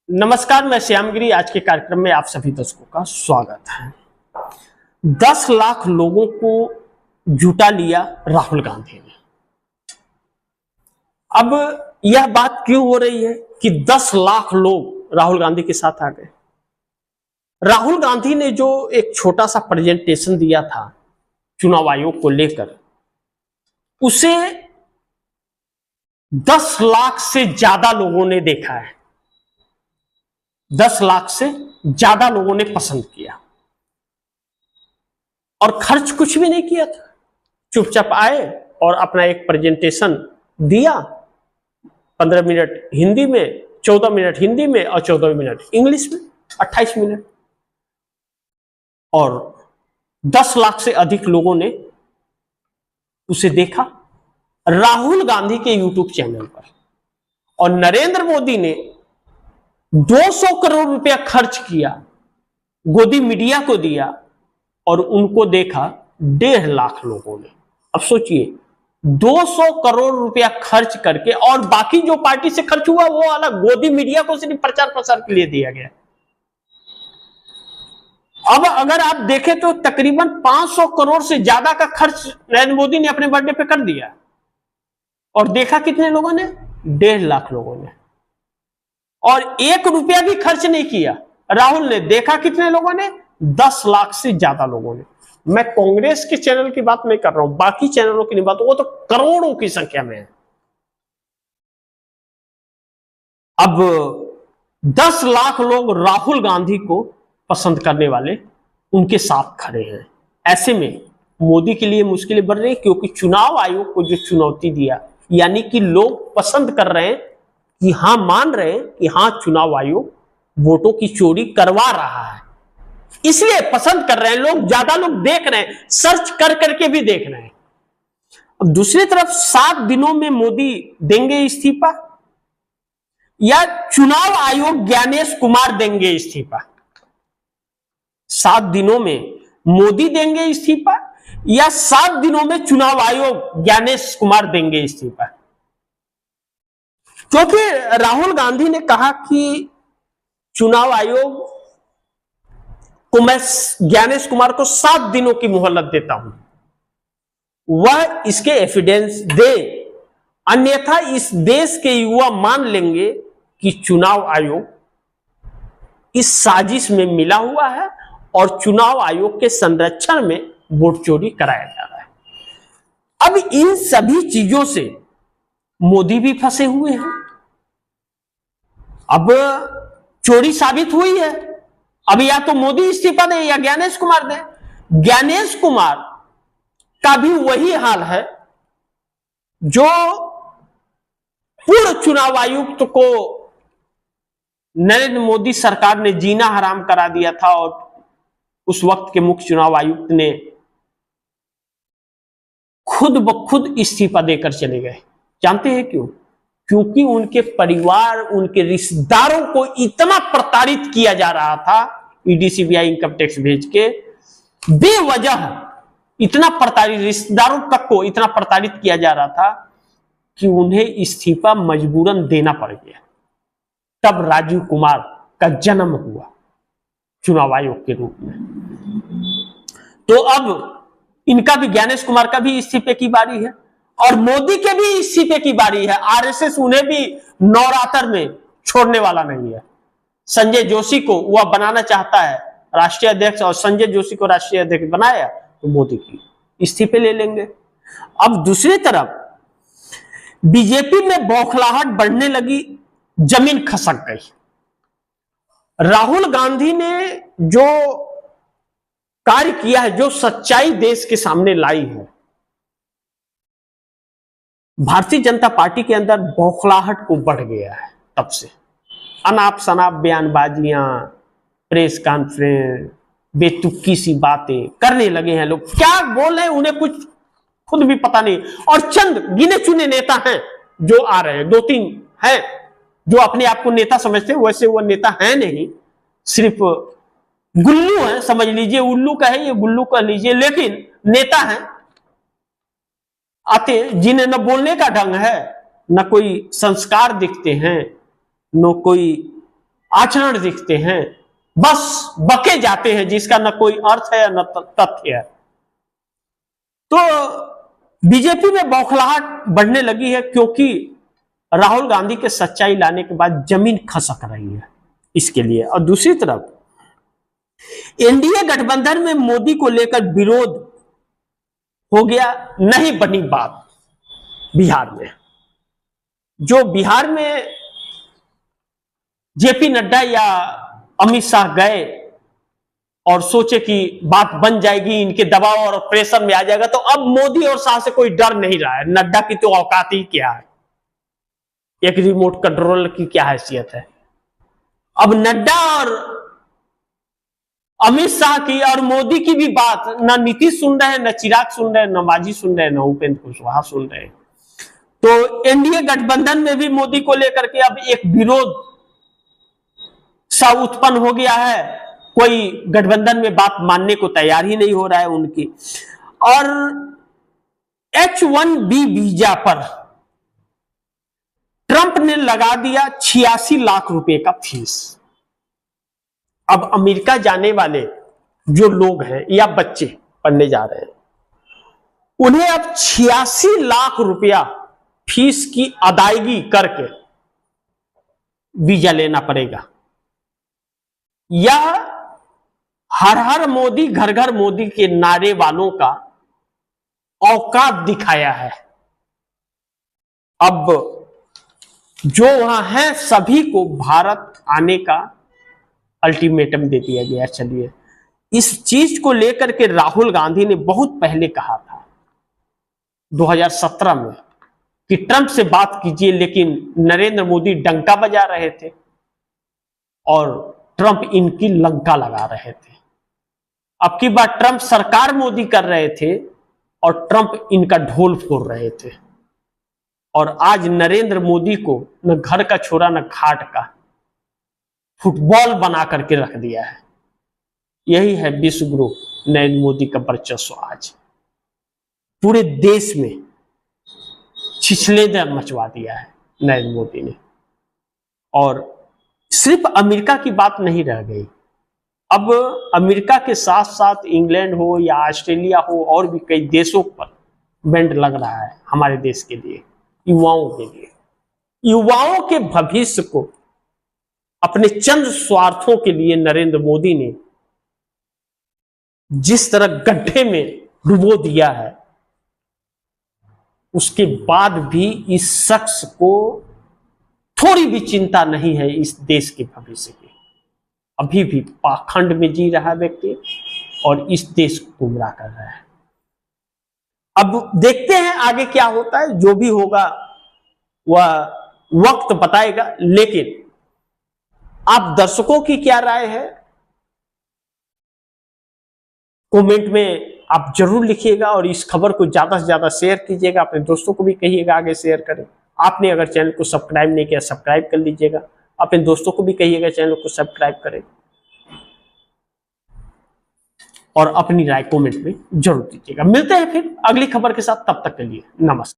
नमस्कार, मैं श्यामगिरी। आज के कार्यक्रम में आप सभी दर्शकों का स्वागत है। 10 लाख लोगों को जुटा लिया राहुल गांधी ने। अब यह बात क्यों हो रही है कि 10 लाख लोग राहुल गांधी के साथ आ गए? राहुल गांधी ने जो एक छोटा सा प्रेजेंटेशन दिया था चुनाव आयोग को लेकर, उसे 10 लाख से ज्यादा लोगों ने देखा है। 10 लाख से ज्यादा लोगों ने पसंद किया और खर्च कुछ भी नहीं किया था। चुपचाप आए और अपना एक प्रेजेंटेशन दिया। 15 मिनट हिंदी में, 14 मिनट हिंदी में और 14 मिनट इंग्लिश में, 28 मिनट। और 10 लाख से अधिक लोगों ने उसे देखा राहुल गांधी के यूट्यूब चैनल पर। और नरेंद्र मोदी ने 200 करोड़ रुपया खर्च किया, गोदी मीडिया को दिया और उनको देखा 1.5 लाख लोगों ने। अब सोचिए, 200 करोड़ रुपया खर्च करके, और बाकी जो पार्टी से खर्च हुआ वो अलग, गोदी मीडिया को सिर्फ प्रचार प्रसार के लिए दिया गया। अब अगर आप देखें तो तकरीबन 500 करोड़ से ज्यादा का खर्च नरेंद्र मोदी ने अपने बर्थडे पे कर दिया। और देखा कितने लोगों ने? 1.5 लाख लोगों ने। और 1 रुपया भी खर्च नहीं किया राहुल ने। देखा कितने लोगों ने? 10 लाख से ज्यादा लोगों ने। मैं कांग्रेस के चैनल की बात नहीं कर रहा हूं, बाकी चैनलों की नहीं बात, वो तो करोड़ों की संख्या में है। अब 10 लाख लोग राहुल गांधी को पसंद करने वाले उनके साथ खड़े हैं। ऐसे में मोदी के लिए मुश्किलें बढ़ रही, क्योंकि चुनाव आयोग को जो चुनौती दिया, यानी कि लोग पसंद कर रहे हैं कि हां, मान रहे हैं कि हां, चुनाव आयोग वोटों की चोरी करवा रहा है, इसलिए पसंद कर रहे हैं लोग। ज्यादा लोग देख रहे हैं, सर्च कर करके भी देख रहे हैं। अब दूसरी तरफ 7 दिनों में मोदी देंगे इस्तीफा या चुनाव आयोग ज्ञानेश कुमार देंगे इस्तीफा? 7 दिनों में मोदी देंगे इस्तीफा या 7 दिनों में चुनाव आयोग ज्ञानेश कुमार देंगे इस्तीफा? क्योंकि राहुल गांधी ने कहा कि चुनाव आयोग को मैं ज्ञानेश कुमार को 7 दिनों की मोहलत देता हूं, वह इसके एविडेंस दे, अन्यथा इस देश के युवा मान लेंगे कि चुनाव आयोग इस साजिश में मिला हुआ है और चुनाव आयोग के संरक्षण में वोट चोरी कराया जा रहा है। अब इन सभी चीजों से मोदी भी फंसे हुए हैं। अब चोरी साबित हुई है, अब या तो मोदी इस्तीफा दे या ज्ञानेश कुमार दे। ज्ञानेश कुमार का भी वही हाल है जो पूर्व चुनाव आयुक्त को नरेंद्र मोदी सरकार ने जीना हराम करा दिया था, और उस वक्त के मुख्य चुनाव आयुक्त ने खुद ब खुद इस्तीफा देकर चले गए। जानते हैं क्यों? क्योंकि उनके परिवार, उनके रिश्तेदारों को इतना प्रताड़ित किया जा रहा था, ईडी सीबीआई इनकम टैक्स भेज के बेवजह इतना प्रताड़ित, रिश्तेदारों तक को इतना प्रताड़ित किया जा रहा था कि उन्हें इस्तीफा मजबूरन देना पड़ गया। तब राजीव कुमार का जन्म हुआ चुनाव आयोग के रूप में। तो अब इनका भी, ज्ञानेश कुमार का भी इस्तीफे की बारी है और मोदी के भी इस्तीफे की बारी है। आरएसएस उन्हें भी नवरात्र में छोड़ने वाला नहीं है। संजय जोशी को वह बनाना चाहता है राष्ट्रीय अध्यक्ष, और संजय जोशी को राष्ट्रीय अध्यक्ष बनाया तो मोदी की इस्तीफे ले लेंगे। अब दूसरी तरफ बीजेपी में बौखलाहट बढ़ने लगी, जमीन खसक गई। राहुल गांधी ने जो कार्य किया है, जो सच्चाई देश के सामने लाई है, भारतीय जनता पार्टी के अंदर बौखलाहट को बढ़ गया है। तब से अनाप शनाप बयानबाजियां, प्रेस कॉन्फ्रेंस, बेतुकी सी बातें करने लगे हैं लोग। क्या बोल रहे हैं उन्हें कुछ खुद भी पता नहीं। और चंद गिने चुने नेता हैं जो आ रहे हैं, 2-3 हैं जो अपने आप को नेता समझते हैं, वैसे वो नेता है नहीं, सिर्फ गुल्लू है, समझ लीजिए। उल्लू का है ये, गुल्लू कह लीजिए, लेकिन नेता है। आते जिन्हें न बोलने का ढंग है, न कोई संस्कार दिखते हैं, न कोई आचरण दिखते हैं, बस बके जाते हैं जिसका न कोई अर्थ है न तथ्य है। तो बीजेपी में बौखलाहट बढ़ने लगी है क्योंकि राहुल गांधी के सच्चाई लाने के बाद जमीन खसक रही है इसके लिए। और दूसरी तरफ एनडीए गठबंधन में मोदी को लेकर विरोध हो गया, नहीं बनी बात बिहार में। जो बिहार में जेपी नड्डा या अमित शाह गए और सोचे कि बात बन जाएगी, इनके दबाव और प्रेशर में आ जाएगा, तो अब मोदी और शाह से कोई डर नहीं रहा है। नड्डा की तो औकात ही क्या है, एक रिमोट कंट्रोलर की क्या हैसियत है। अब नड्डा और अमित शाह की और मोदी की भी बात न नीतीश सुन रहे हैं, न चिराग सुन रहे हैं, न मांझी सुन रहे हैं, न उपेंद्र कुशवाहा सुन रहे हैं। तो एनडीए गठबंधन में भी मोदी को लेकर के अब एक विरोध सा उत्पन्न हो गया है। कोई गठबंधन में बात मानने को तैयार ही नहीं हो रहा है उनकी। और H1B वीजा पर ट्रंप ने लगा दिया 86 लाख रुपए का फीस। अब अमेरिका जाने वाले जो लोग हैं या बच्चे पढ़ने जा रहे हैं, उन्हें अब 86 लाख रुपया फीस की अदायगी करके वीजा लेना पड़ेगा। यह हर हर मोदी घर घर मोदी के नारे वालों का औकात दिखाया है। अब जो वहां है सभी को भारत आने का अल्टीमेटम दे दिया गया। चलिए, इस चीज को लेकर के राहुल गांधी ने बहुत पहले कहा था 2017 में कि ट्रंप से बात कीजिए, लेकिन नरेंद्र मोदी डंका बजा रहे थे और ट्रंप इनकी लंका लगा रहे थे। अब की बार ट्रंप सरकार मोदी कर रहे थे और ट्रंप इनका ढोल फोड़ रहे थे। और आज नरेंद्र मोदी को न घर का छोरा न घाट का फुटबॉल बना करके रख दिया है। यही है विश्व गुरु नरेंद्र मोदी का वर्चस्व। आज पूरे देश में छिछलेदर मचवा दिया है नरेंद्र मोदी ने। और सिर्फ अमेरिका की बात नहीं रह गई, अब अमेरिका के साथ साथ इंग्लैंड हो या ऑस्ट्रेलिया हो और भी कई देशों पर बैंड लग रहा है हमारे देश के लिए, युवाओं के लिए। युवाओं के भविष्य को अपने चंद स्वार्थों के लिए नरेंद्र मोदी ने जिस तरह गड्ढे में डुबो दिया है, उसके बाद भी इस शख्स को थोड़ी भी चिंता नहीं है इस देश के भविष्य की। अभी भी पाखंड में जी रहा व्यक्ति और इस देश को गुमराह कर रहा है। अब देखते हैं आगे क्या होता है। जो भी होगा वह वक्त बताएगा। लेकिन आप दर्शकों की क्या राय है, कमेंट में आप जरूर लिखिएगा और इस खबर को ज्यादा से ज्यादा शेयर कीजिएगा। अपने दोस्तों को भी कहिएगा आगे शेयर करें। आपने अगर चैनल को सब्सक्राइब नहीं किया, सब्सक्राइब कर लीजिएगा। अपने दोस्तों को भी कहिएगा चैनल को सब्सक्राइब करें और अपनी राय कमेंट में जरूर दीजिएगा। मिलते हैं फिर अगली खबर के साथ, तब तक के लिए नमस्कार।